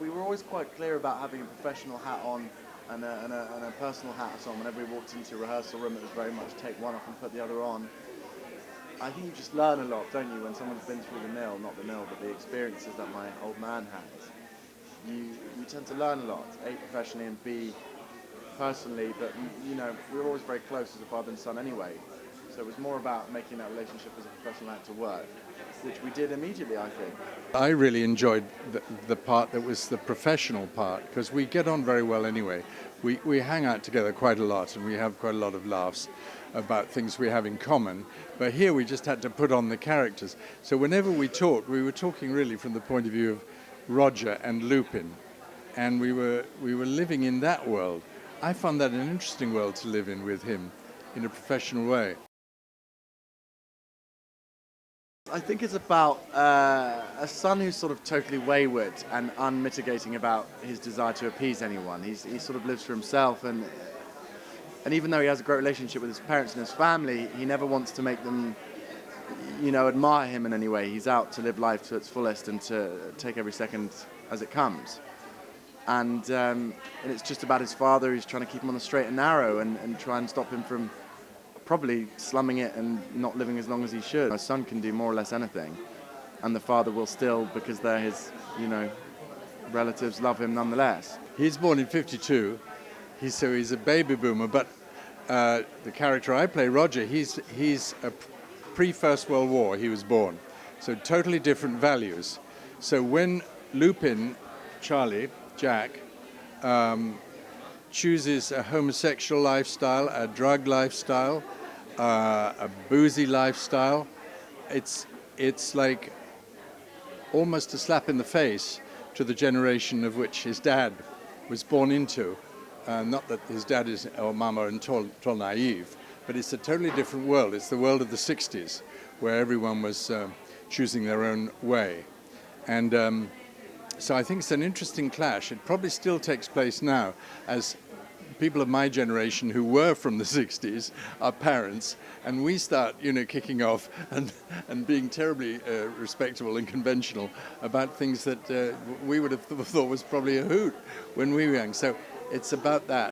we were always quite clear about having a professional hat on and a personal hat on. Whenever we walked into a rehearsal room, it was very much take one off and put the other on. I think you just learn a lot, don't you, when someone's been through the mill, not the mill, but the experiences that my old man had. You tend to learn a lot, A, professionally, and B, personally, but you know, we were always very close as a father and son anyway. So it was more about making that relationship as a professional actor work, which we did immediately, I think. I really enjoyed the part that was the professional part, because we get on very well anyway. We hang out together quite a lot, and we have quite a lot of laughs about things we have in common. But here we just had to put on the characters. So whenever we talked, we were talking really from the point of view of Roger and Lupin, and we were living in that world. I found that an interesting world to live in with him in a professional way. I think it's about a son who's sort of totally wayward and unmitigating about his desire to appease anyone. He sort of lives for himself, and even though he has a great relationship with his parents and his family, he never wants to make them, you know, admire him in any way. He's out to live life to its fullest and to take every second as it comes. And it's just about his father who's trying to keep him on the straight and narrow and try and stop him from probably slumming it and not living as long as he should. A son can do more or less anything, and the father will still, because they're his, you know, relatives, love him nonetheless. He's born in '52, so he's a baby boomer, but the character I play, Roger, he's a pre-First World War he was born, so totally different values. So when Lupin, Charlie, Jack, chooses a homosexual lifestyle, a drug lifestyle, a boozy lifestyle, it's like almost a slap in the face to the generation of which his dad was born into. Not that his dad is or mama are tall naive, but it's a totally different world. It's the world of the 60s, where everyone was choosing their own way. And so I think it's an interesting clash. It probably still takes place now, as people of my generation who were from the 60s are parents, and we start, you know, kicking off and being terribly respectable and conventional about things that we would have thought was probably a hoot when we were young. So it's about that.